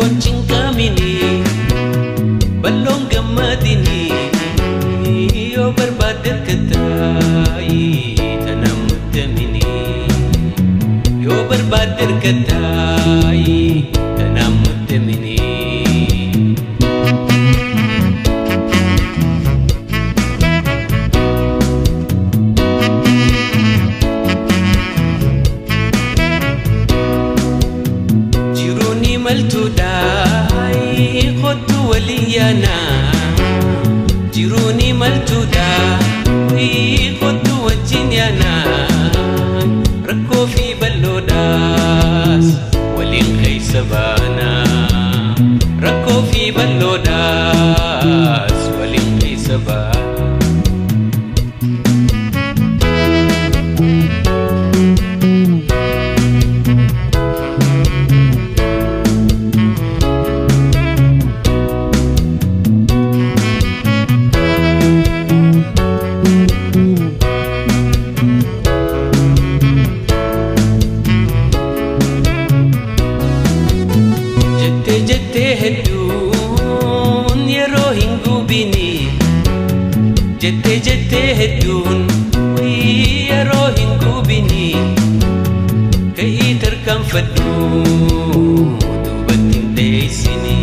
Rakkooncin qaamini balloon gammadini yoo barbaadde argattaayi tana muddamini yoo barbaadde argattaayi tana muddamini. Maltudai khotu waliyana jiruni maltudai khotu wajinyana rakko fi ballodas walin kaysabana rakko fi ballodas walin kaysabana. Jette hedduun yeroo hin gubini ka'ii tarkaanfadhu duubatti hin deessini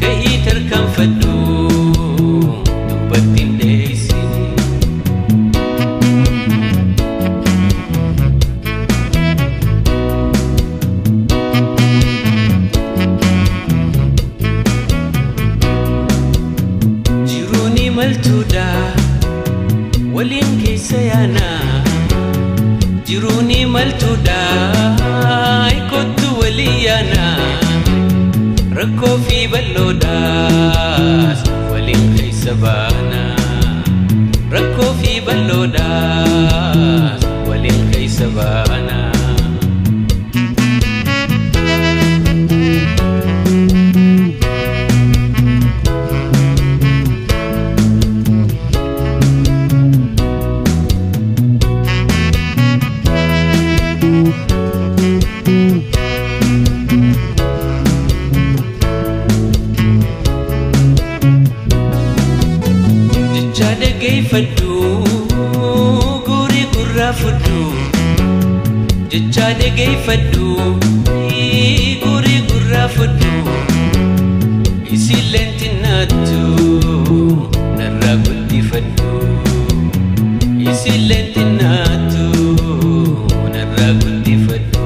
ka'ii tarkaanfadhu duubatti hin deessini. Jiruuni maltuudha walin keessayaana jiruni maltuudha ikootu waliyaana rakkoo fi balloodhaas walin keessa baana rakkoo fi balloodhaas walin keessa baana. Faddu guri gurra fuddu jecha dhaggeeffadhu guri gurra fuddu isilleen xinnaattu narraa guddifadhu isilleen xinnaattu narraa guddifadhu.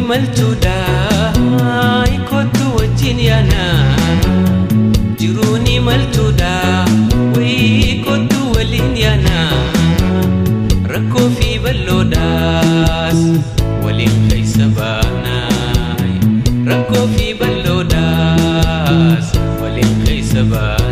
Maltuudha ikootu wajjin yaana jiruni maltuudha ikootu waliin yaana rakkoo fi balloodhaas waliin keessa baana rakkoo fi balloodhaas waliin keessa baana.